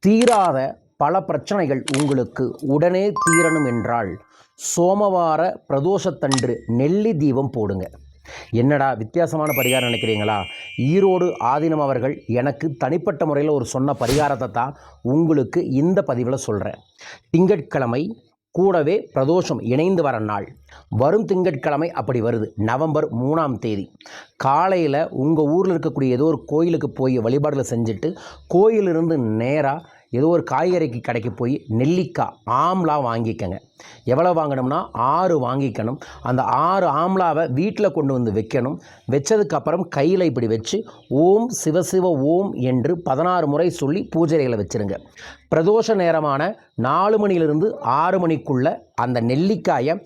தீராத பல பிரச்சனைகள் உங்களுக்கு உடனே தீரணும் என்றால் சோமவார பிரதோஷத்தன்று நெல்லி தீபம் போடுங்க. என்னடா வித்தியாசமான பரிகாரம் நினைக்கிறீங்களா? ஈரோடு ஆதீனம் அவர்கள் எனக்கு தனிப்பட்ட முறையில் ஒரு சொன்ன பரிகாரத்தை தான் உங்களுக்கு இந்த பதிவில் சொல்கிறேன். திங்கட்கிழமை கூடவே பிரதோஷம் இணைந்து வர நாள் வரும் திங்கட்கிழமை அப்படி வருது. நவம்பர் 3ஆம் தேதி காலையில் உங்கள் ஊரில் இருக்கக்கூடிய ஏதோ ஒரு கோயிலுக்கு போய் வழிபாடுகளை செஞ்சுட்டு கோயிலிருந்து நேராக ஏதோ ஒரு காய்கறிக்கு கடைக்கு போய் நெல்லிக்காய் ஆம்லா வாங்கிக்கங்க. எவ்வளோ வாங்கணும்னா 6 வாங்கிக்கணும். அந்த 6 ஆம்லாவை வீட்டில் கொண்டு வந்து வைக்கணும். வச்சதுக்கப்புறம் கையில் இப்படி வச்சு ஓம் சிவசிவ ஓம் என்று 16 முறை சொல்லி பூஜைகளை வச்சுருங்க. பிரதோஷ நேரமான 4 மணிலிருந்து 6 மணிக்குள்ளே அந்த நெல்லிக்காயை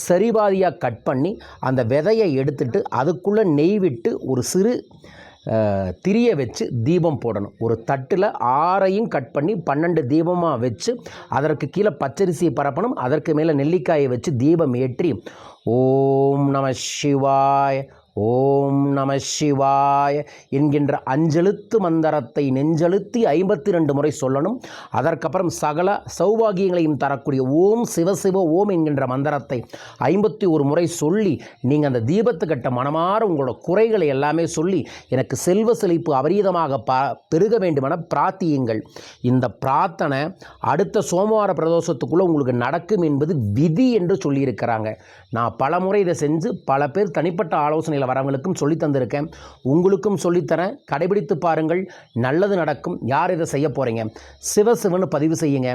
சரிபாதியாக கட் பண்ணி அந்த விதையை எடுத்துட்டு அதுக்குள்ளே நெய் விட்டு ஒரு சிறு திரியை வச்சு தீபம் போடணும். ஒரு தட்டில் 6ஐயும் கட் பண்ணி 12 தீபமாக வச்சு அதற்கு கீழே பச்சரிசியை பரப்பணும். அதற்கு மேலே நெல்லிக்காயை வச்சு தீபம் ஏற்றி ஓம் நம சிவாய் ஓம் நம சிவாய என்கின்ற 5 எழுத்து மந்திரத்தை நெஞ்செழுத்தி 52 முறை சொல்லணும். அதற்கப்புறம் சகல சௌபாகியங்களையும் தரக்கூடிய ஓம் சிவசிவ ஓம் என்கின்ற மந்திரத்தை 51 முறை சொல்லி நீங்கள் அந்த தீபத்துக்கிட்ட மனமாற உங்களோட குறைகளை எல்லாமே சொல்லி எனக்கு செல்வ செழிப்பு அபரீதமாக பெருக வேண்டுமென பிரார்த்தியுங்கள். இந்த பிரார்த்தனை அடுத்த சோமவார பிரதோஷத்துக்குள்ளே உங்களுக்கு நடக்கும் என்பது விதி என்று சொல்லியிருக்கிறாங்க. நான் பல முறை இதை செஞ்சு பல பேர் தனிப்பட்ட ஆலோசனையில் வரவங்களுக்கும் சொல்லி தந்திருக்கேன். உங்களுக்கும் சொல்லித்தரேன். கடைபிடித்து பாருங்கள், நல்லது நடக்கும். யார் இதை செய்ய போகிறீங்க? சிவசிவன்னு பதிவு செய்யுங்க.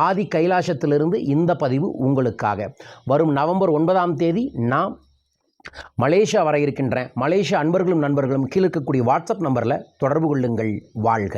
ஆதி கைலாசத்திலிருந்து இந்த பதிவு உங்களுக்காக. வரும் நவம்பர் 9ஆம் தேதி நான் மலேசியா வர இருக்கின்றேன். மலேசியா அன்பர்களும் நண்பர்களும் கீழே இருக்கக்கூடிய வாட்ஸ்அப் நம்பரில் தொடர்பு கொள்ளுங்கள். வாழ்க.